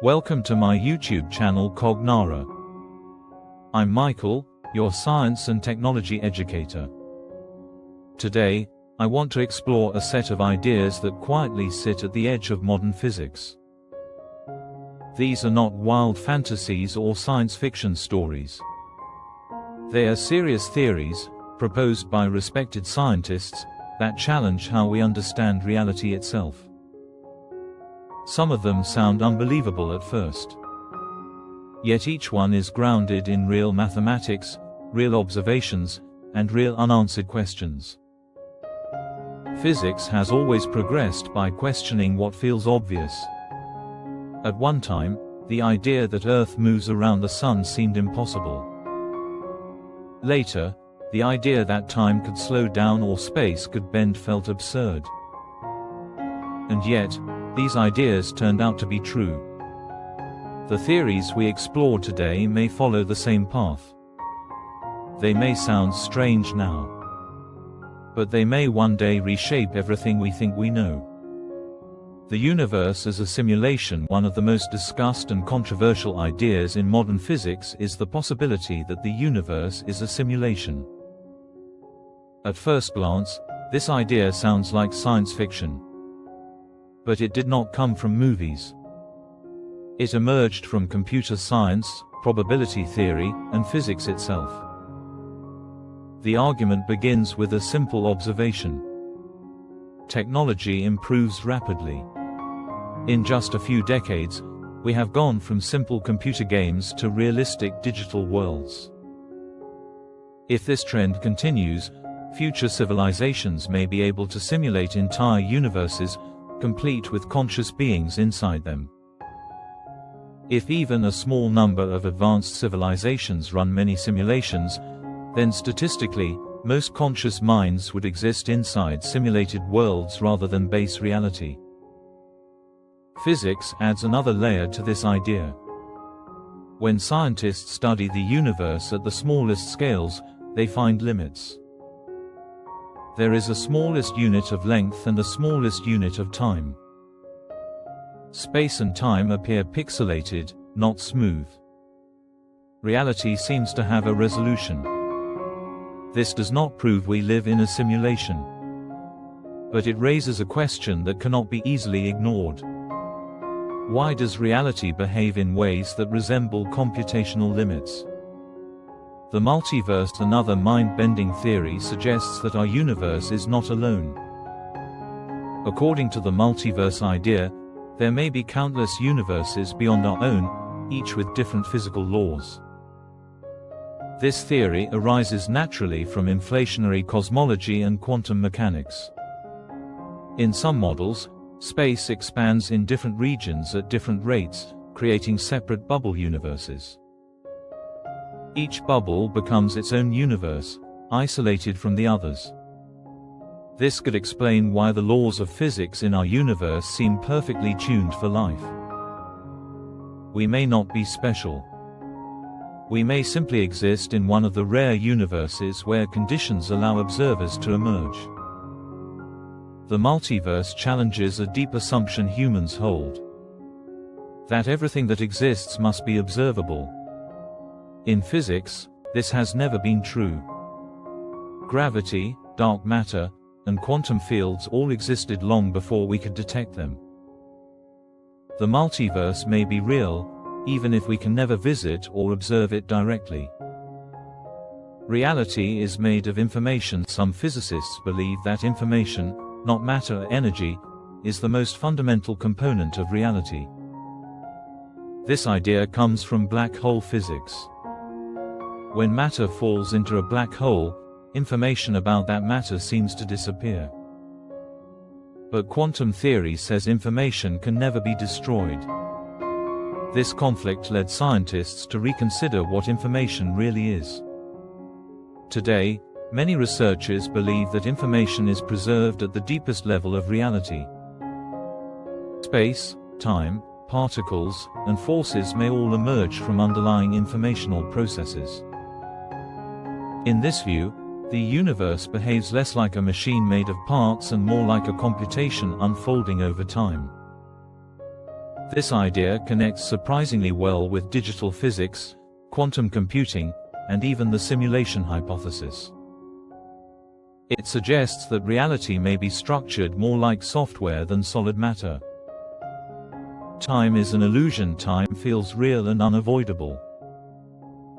Welcome to my YouTube channel Cognara. I'm Michael, your science and technology educator. Today, I want to explore a set of ideas that quietly sit at the edge of modern physics. These are not wild fantasies or science fiction stories. They are serious theories, proposed by respected scientists, that challenge how we understand reality itself. Some of them sound unbelievable at first. Yet each one is grounded in real mathematics, real observations, and real unanswered questions. Physics has always progressed by questioning what feels obvious. At one time, the idea that Earth moves around the Sun seemed impossible. Later, the idea that time could slow down or space could bend felt absurd. And yet, these ideas turned out to be true. The theories we explore today may follow the same path. They may sound strange now, but they may one day reshape everything we think we know. The universe as a simulation. One of the most discussed and controversial ideas in modern physics is the possibility that the universe is a simulation. At first glance, this idea sounds like science fiction. But it did not come from movies. It emerged from computer science, probability theory, and physics itself. The argument begins with a simple observation. Technology improves rapidly. In just a few decades, we have gone from simple computer games to realistic digital worlds. If this trend continues, future civilizations may be able to simulate entire universes, complete with conscious beings inside them. If even a small number of advanced civilizations run many simulations, then statistically, most conscious minds would exist inside simulated worlds rather than base reality. Physics adds another layer to this idea. When scientists study the universe at the smallest scales, they find limits. There is a smallest unit of length and a smallest unit of time. Space and time appear pixelated, not smooth. Reality seems to have a resolution. This does not prove we live in a simulation. But it raises a question that cannot be easily ignored. Why does reality behave in ways that resemble computational limits? The multiverse, another mind-bending theory, suggests that our universe is not alone. According to the multiverse idea, there may be countless universes beyond our own, each with different physical laws. This theory arises naturally from inflationary cosmology and quantum mechanics. In some models, space expands in different regions at different rates, creating separate bubble universes. Each bubble becomes its own universe, isolated from the others. This could explain why the laws of physics in our universe seem perfectly tuned for life. We may not be special. We may simply exist in one of the rare universes where conditions allow observers to emerge. The multiverse challenges a deep assumption humans hold: that everything that exists must be observable. In physics, this has never been true. Gravity, dark matter, and quantum fields all existed long before we could detect them. The multiverse may be real, even if we can never visit or observe it directly. Reality is made of information. Some physicists believe that information, not matter or energy, is the most fundamental component of reality. This idea comes from black hole physics. When matter falls into a black hole, information about that matter seems to disappear. But quantum theory says information can never be destroyed. This conflict led scientists to reconsider what information really is. Today, many researchers believe that information is preserved at the deepest level of reality. Space, time, particles, and forces may all emerge from underlying informational processes. In this view, the universe behaves less like a machine made of parts and more like a computation unfolding over time. This idea connects surprisingly well with digital physics, quantum computing, and even the simulation hypothesis. It suggests that reality may be structured more like software than solid matter. Time is an illusion. Time feels real and unavoidable.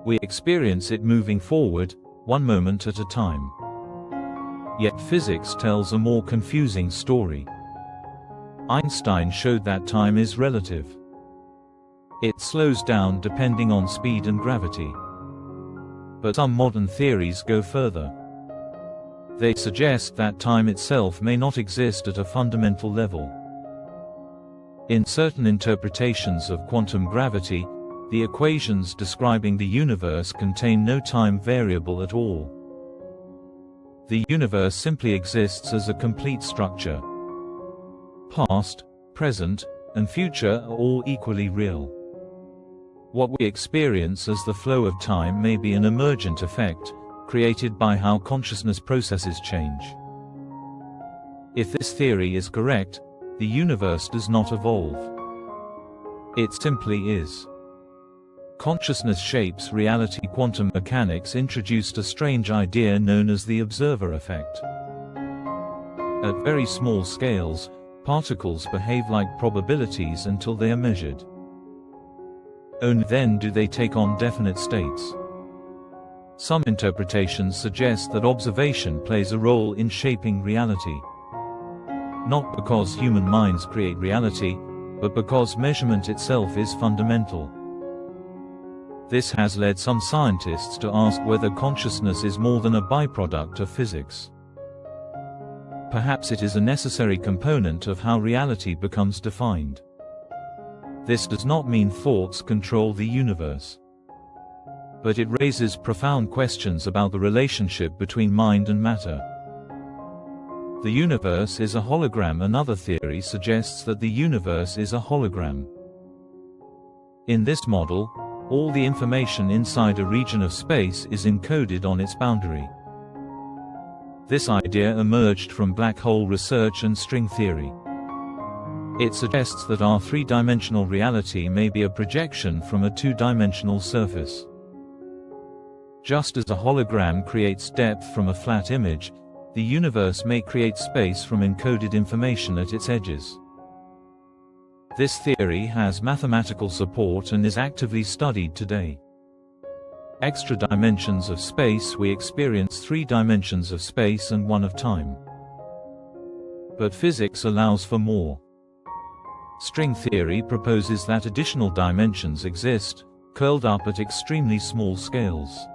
We experience it moving forward, one moment at a time. Yet physics tells a more confusing story. Einstein showed that time is relative. It slows down depending on speed and gravity. But some modern theories go further. They suggest that time itself may not exist at a fundamental level. In certain interpretations of quantum gravity, the equations describing the universe contain no time variable at all. The universe simply exists as a complete structure. Past, present, and future are all equally real. What we experience as the flow of time may be an emergent effect, created by how consciousness processes change. If this theory is correct, the universe does not evolve. It simply is. Consciousness shapes reality. Quantum mechanics introduced a strange idea known as the observer effect. At very small scales, particles behave like probabilities until they are measured. Only then do they take on definite states. Some interpretations suggest that observation plays a role in shaping reality. Not because human minds create reality, but because measurement itself is fundamental. This has led some scientists to ask whether consciousness is more than a byproduct of physics. Perhaps it is a necessary component of how reality becomes defined. This does not mean thoughts control the universe. But it raises profound questions about the relationship between mind and matter. The universe is a hologram. Another theory suggests that the universe is a hologram. In this model, all the information inside a region of space is encoded on its boundary. This idea emerged from black hole research and string theory. It suggests that our three-dimensional reality may be a projection from a two-dimensional surface. Just as a hologram creates depth from a flat image, the universe may create space from encoded information at its edges. This theory has mathematical support and is actively studied today. Extra dimensions of space. We experience 3 dimensions of space and 1 of time. But physics allows for more. String theory proposes that additional dimensions exist, curled up at extremely small scales.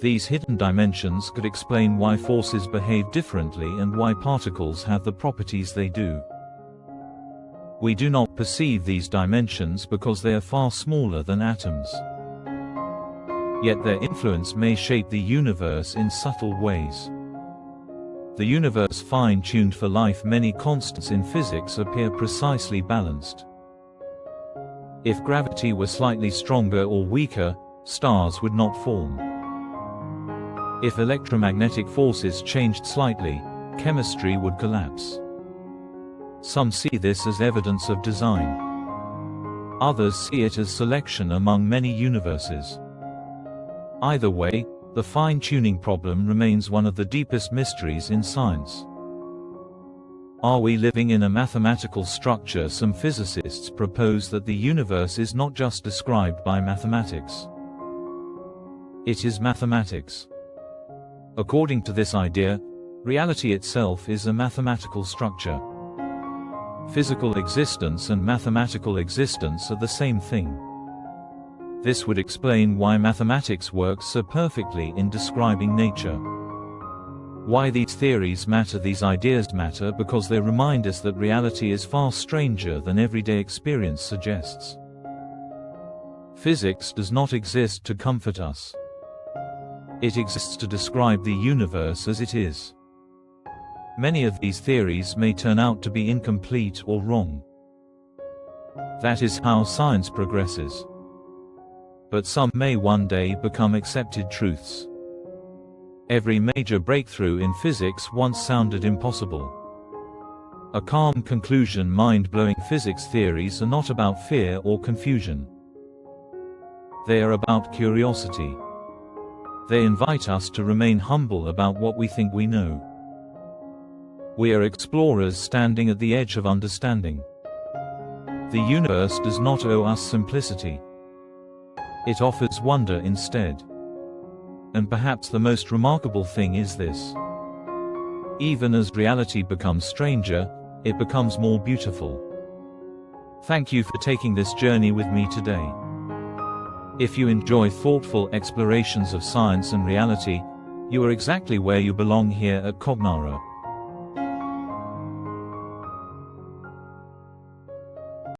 These hidden dimensions could explain why forces behave differently and why particles have the properties they do. We do not perceive these dimensions because they are far smaller than atoms. Yet their influence may shape the universe in subtle ways. The universe fine-tuned for life. Many constants in physics appear precisely balanced. If gravity were slightly stronger or weaker, stars would not form. If electromagnetic forces changed slightly, chemistry would collapse. Some see this as evidence of design. Others see it as selection among many universes. Either way, the fine-tuning problem remains one of the deepest mysteries in science. Are we living in a mathematical structure? Some physicists propose that the universe is not just described by mathematics. It is mathematics. According to this idea, reality itself is a mathematical structure. Physical existence and mathematical existence are the same thing. This would explain why mathematics works so perfectly in describing nature. Why these theories matter. These ideas matter because they remind us that reality is far stranger than everyday experience suggests. Physics does not exist to comfort us. It exists to describe the universe as it is. Many of these theories may turn out to be incomplete or wrong. That is how science progresses. But some may one day become accepted truths. Every major breakthrough in physics once sounded impossible. A calm conclusion. Mind-blowing physics theories are not about fear or confusion. They are about curiosity. They invite us to remain humble about what we think we know. We are explorers standing at the edge of understanding. The universe does not owe us simplicity. It offers wonder instead. And perhaps the most remarkable thing is this. Even as reality becomes stranger, it becomes more beautiful. Thank you for taking this journey with me today. If you enjoy thoughtful explorations of science and reality, you are exactly where you belong here at Cognara.